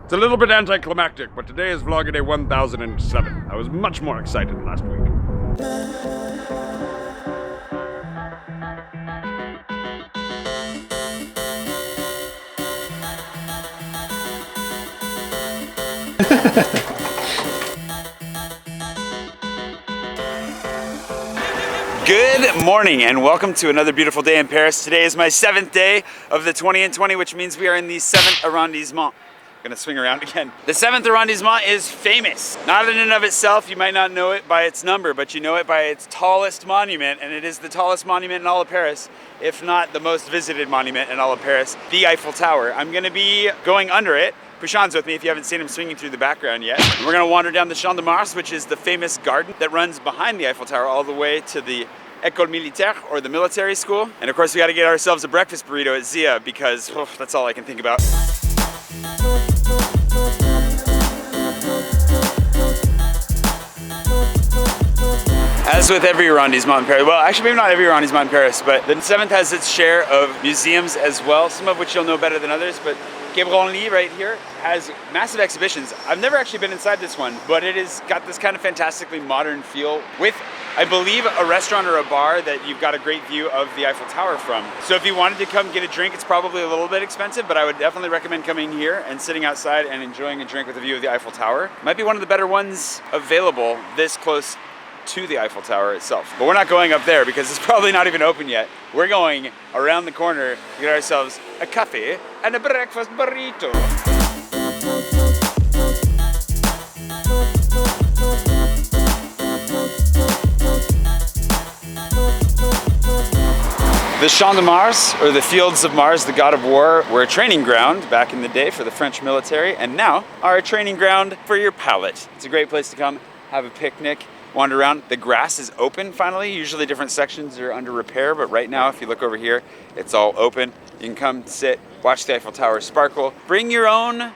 It's a little bit anticlimactic, but today is vlog day 1007. I was much more excited last week. Good morning and welcome to another beautiful day in Paris. Today is my 7th day of the 20 and 20, which means we are in the 7th Arrondissement. Gonna swing around again. The 7th Arrondissement is famous. Not in and of itself, you might not know it by its number, but you know it by its tallest monument, and it is the tallest monument in all of Paris, if not the most visited monument in all of Paris, the Eiffel Tower. I'm gonna be going under it. Prashant's with me if you haven't seen him swinging through the background yet. And we're gonna wander down the Champ de Mars, which is the famous garden that runs behind the Eiffel Tower all the way to the École Militaire, or the military school. And of course we gotta get ourselves a breakfast burrito at Zia because that's all I can think about. As with every arrondissement in Paris, well actually maybe not every arrondissement in Paris, but the 7th has its share of museums as well, some of which you'll know better than others, but Quai Branly right here has massive exhibitions. I've never actually been inside this one, but it has got this kind of fantastically modern feel with, I believe, a restaurant or a bar that you've got a great view of the Eiffel Tower from. So if you wanted to come get a drink, it's probably a little bit expensive, but I would definitely recommend coming here and sitting outside and enjoying a drink with a view of the Eiffel Tower. Might be one of the better ones available this close to the Eiffel Tower itself. But we're not going up there because it's probably not even open yet. We're going around the corner to get ourselves a coffee and a breakfast burrito. The Champ de Mars, or the Fields of Mars, the god of war, were a training ground back in the day for the French military, and now are a training ground for your palate. It's a great place to come, have a picnic, wander around. The grass is open finally. Usually different sections are under repair, but right now if you look over here, it's all open. You can come sit, watch the Eiffel Tower sparkle. Bring your own,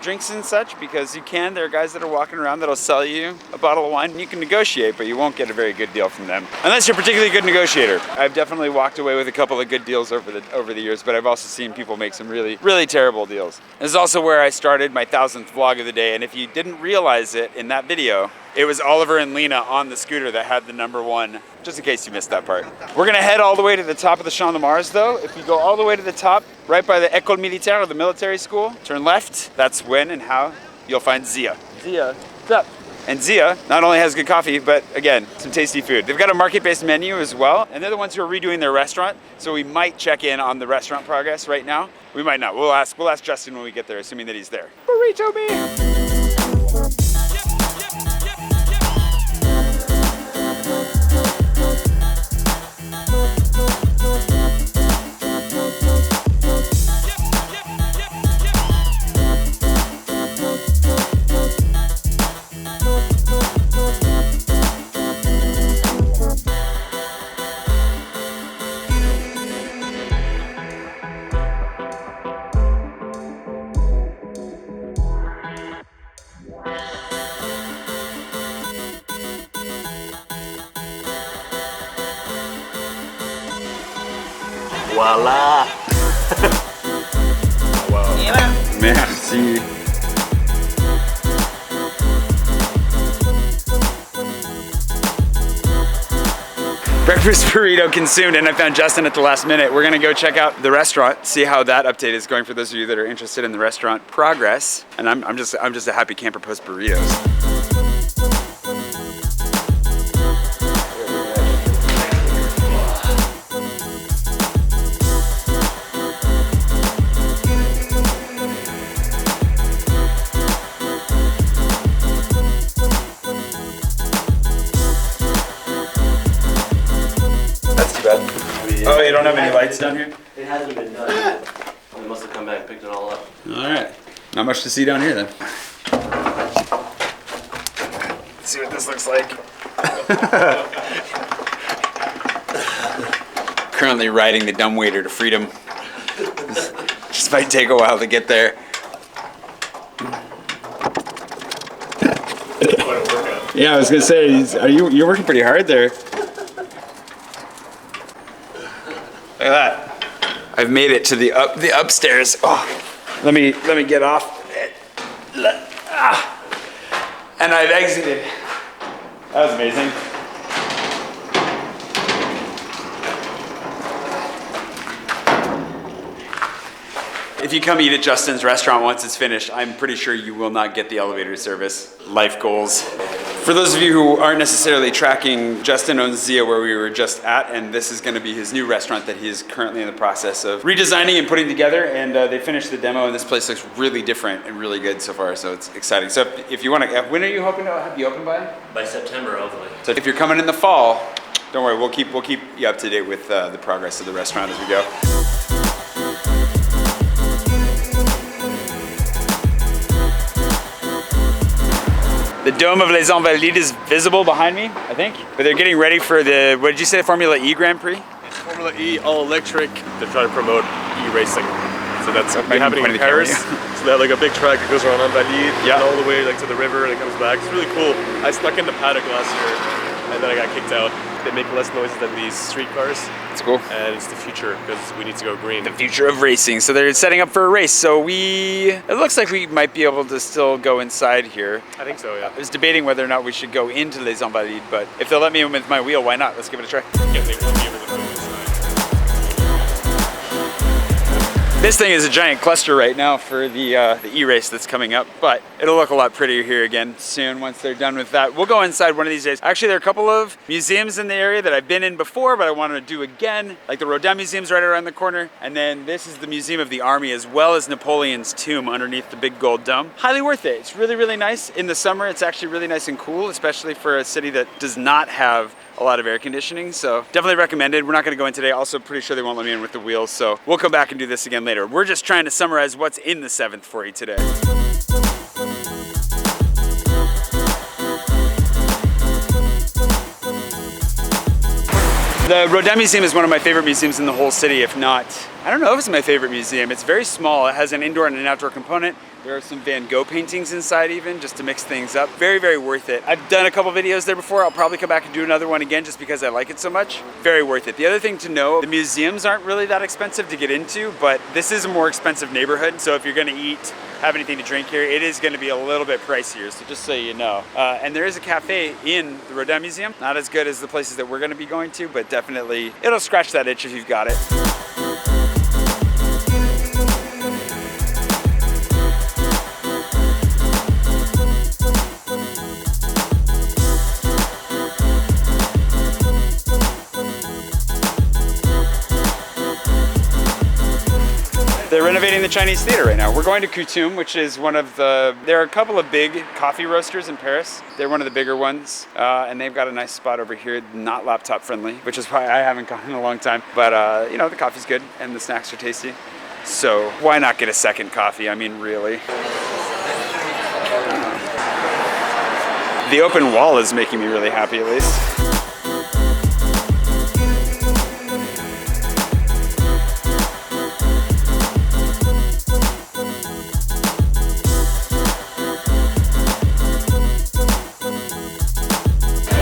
drinks and such, because you can. There are guys that are walking around that'll sell you a bottle of wine and you can negotiate, but you won't get a very good deal from them. Unless you're a particularly good negotiator. I've definitely walked away with a couple of good deals over the years, but I've also seen people make some really, really terrible deals. This is also where I started my 1000th vlog of the day, and if you didn't realize it in that video, it was Oliver and Lena on the scooter that had the #1, just in case you missed that part. We're gonna head all the way to the top of the Champ de Mars though. If you go all the way to the top, right by the École Militaire, or the military school, turn left, that's when and how you'll find Zia. Zia, what's up? And Zia not only has good coffee, but again, some tasty food. They've got a market-based menu as well, and they're the ones who are redoing their restaurant, so we might check in on the restaurant progress right now. We might not, we'll ask Justin when we get there, assuming that he's there. Burrito me! Voila! Wow. Merci. Breakfast burrito consumed, and I found Justin at the last minute. We're gonna go check out the restaurant, see how that update is going for those of you that are interested in the restaurant progress. And I'm just a happy camper post burritos. Oh, you don't have any lights down here? It hasn't been done. They must have come back and picked it all up. All right. Not much to see down here then. Let's see what this looks like. Currently riding the dumbwaiter to freedom. Just might take a while to get there. Yeah, I was gonna say, you're working pretty hard there. Look at that. I've made it to the upstairs. Oh, let me get off. And I've exited. That was amazing. If you come eat at Justin's restaurant once it's finished, I'm pretty sure you will not get the elevator service. Life goals. For those of you who aren't necessarily tracking, Justin owns Zia, where we were just at, and this is going to be his new restaurant that he is currently in the process of redesigning and putting together. And they finished the demo, and this place looks really different and really good so far. So it's exciting. So if you want to, when are you hoping to have you open by? By September, hopefully. So if you're coming in the fall, don't worry, we'll keep you up to date with the progress of the restaurant as we go. The dome of Les Invalides is visible behind me, I think. But they're getting ready for the, what did you say, Formula E Grand Prix? Formula E, all electric. They're trying to promote e-racing. So that's happening in Paris. So they have like a big track that goes around Invalides, and all the way like to the river, and it comes back. It's really cool. I stuck in the paddock last year, and then I got kicked out. They make less noise than these street cars. It's cool. And it's the future, because we need to go green. The future of racing. So they're setting up for a race. So it looks like we might be able to still go inside here. I think so, yeah. I was debating whether or not we should go into Les Invalides, but if they'll let me in with my wheel, why not? Let's give it a try. Yeah, they will be able to go inside. This thing is a giant cluster right now for the e-race that's coming up, but it'll look a lot prettier here again soon once they're done with that. We'll go inside one of these days. Actually, there are a couple of museums in the area that I've been in before, but I want to do again, like the Rodin Museum's right around the corner, and then this is the Museum of the Army, as well as Napoleon's tomb underneath the big gold dome. Highly worth it. It's really, really nice. In the summer, it's actually really nice and cool, especially for a city that does not have a lot of air conditioning, so definitely recommended. We're not going to go in today. Also pretty sure they won't let me in with the wheels, so we'll come back and do this again later. We're just trying to summarize what's in the 7th for you today. The Rodin Museum is one of my favorite museums in the whole city, if not, I don't know if it's my favorite museum. It's very small. It has an indoor and an outdoor component. There are some Van Gogh paintings inside even, just to mix things up. Very, very worth it. I've done a couple videos there before. I'll probably come back and do another one again just because I like it so much. Very worth it. The other thing to know, the museums aren't really that expensive to get into, but this is a more expensive neighborhood. So if you're gonna eat, have anything to drink here, it is gonna be a little bit pricier, so just so you know. And there is a cafe in the Rodin Museum. Not as good as the places that we're gonna be going to, but definitely it'll scratch that itch if you've got it. They're renovating the Chinese theater right now. We're going to Coutume, which is one of there are a couple of big coffee roasters in Paris. They're one of the bigger ones, and they've got a nice spot over here, not laptop friendly, which is why I haven't gone in a long time. But you know, the coffee's good and the snacks are tasty. So why not get a second coffee? I mean, really. The open wall is making me really happy, at least.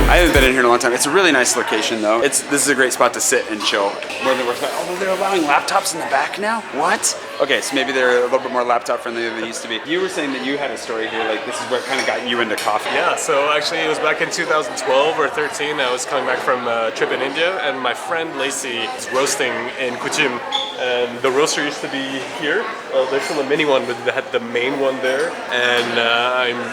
I haven't been in here in a long time. It's a really nice location though. This is a great spot to sit and chill. More than oh, they're allowing laptops in the back now? What? Okay, so maybe they're a little bit more laptop friendly than they used to be. You were saying that you had a story here, like this is what kind of got you into coffee. Yeah, so actually it was back in 2012 or 13. I was coming back from a trip in India, and my friend Lacey is roasting in Coutume. And the roaster used to be here. There's still a mini one, but they had the main one there. And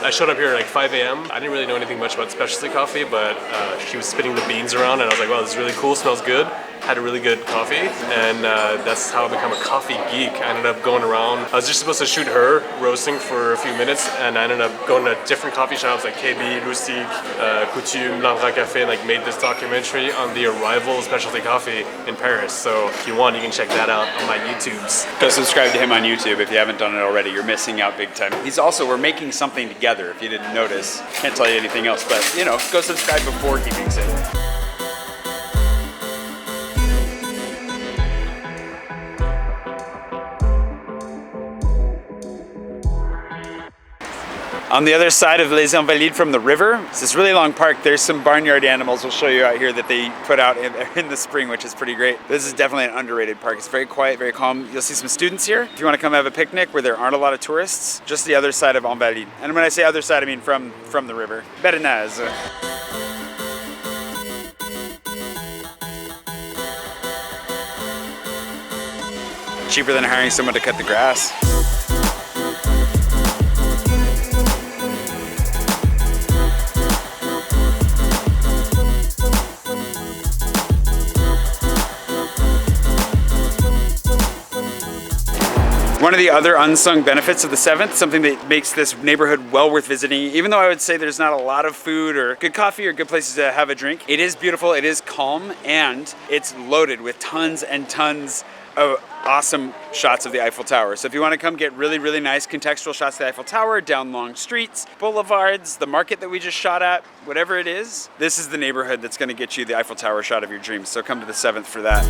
I showed up here at like 5 a.m. I didn't really know anything much about specialty coffee, but she was spinning the beans around, and I was like, wow, this is really cool, smells good. Had a really good coffee, and that's how I became a coffee geek. I ended up going around. I was just supposed to shoot her roasting for a few minutes, and I ended up going to different coffee shops like KB, Rustique, Coutume, L'Endroit Café, and like made this documentary on the arrival of specialty coffee in Paris. So if you want, you can check that out on my YouTubes. Go subscribe to him on YouTube if you haven't done it already. You're missing out big time. We're making something together, if you didn't notice. Can't tell you anything else, but you know, go subscribe before he makes it. On the other side of Les Invalides from the river, it's this really long park. There's some barnyard animals we'll show you out here that they put out in the spring, which is pretty great. This is definitely an underrated park. It's very quiet, very calm. You'll see some students here. If you want to come have a picnic where there aren't a lot of tourists, just the other side of Invalides. And when I say other side, I mean from the river. Bernaz. Cheaper than hiring someone to cut the grass. One of the other unsung benefits of the 7th, something that makes this neighborhood well worth visiting, even though I would say there's not a lot of food or good coffee or good places to have a drink, it is beautiful, it is calm, and it's loaded with tons and tons of awesome shots of the Eiffel Tower. So if you want to come get really, really nice contextual shots of the Eiffel Tower, down long streets, boulevards, the market that we just shot at, whatever it is, this is the neighborhood that's going to get you the Eiffel Tower shot of your dreams. So come to the 7th for that.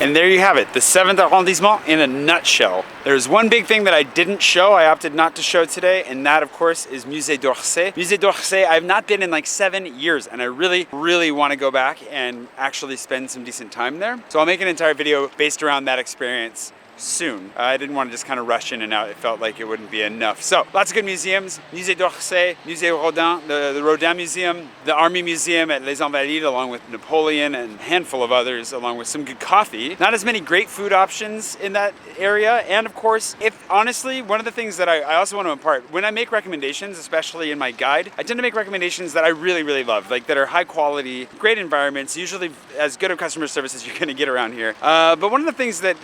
And there you have it, the 7th Arrondissement in a nutshell. There's one big thing that I didn't show, I opted not to show today, and that of course is Musée d'Orsay. Musée d'Orsay, I've not been in like 7 years, and I really, really want to go back and actually spend some decent time there. So I'll make an entire video based around that experience soon. I didn't want to just kind of rush in and out. It felt like it wouldn't be enough. So lots of good museums. Musée d'Orsay, Musée Rodin, the Rodin Museum, the Army Museum at Les Invalides, along with Napoleon and a handful of others, along with some good coffee. Not as many great food options in that area. And of course, honestly, one of the things that I also want to impart, when I make recommendations, especially in my guide, I tend to make recommendations that I really, really love, like that are high quality, great environments, usually as good of customer service as you're going to get around here. But one of the things that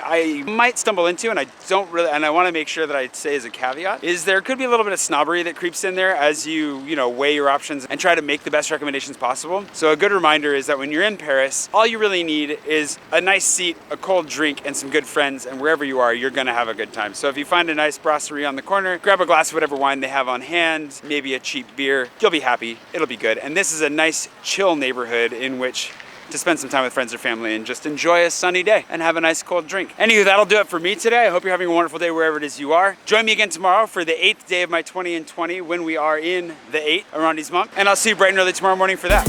I might stumble into, and I want to make sure that I say as a caveat, is there could be a little bit of snobbery that creeps in there as you weigh your options and try to make the best recommendations possible. So a good reminder is that when you're in Paris, all you really need is a nice seat, a cold drink, and some good friends, and wherever you are, you're gonna have a good time. So if you find a nice brasserie on the corner, grab a glass of whatever wine they have on hand, maybe a cheap beer, you'll be happy, it'll be good. And this is a nice, chill neighborhood in which to spend some time with friends or family and just enjoy a sunny day and have a nice cold drink. Anywho, that'll do it for me today. I hope you're having a wonderful day wherever it is you are. Join me again tomorrow for the 8th day of my 20 in 20 when we are in the 8th Arrondissement. And I'll see you bright and early tomorrow morning for that.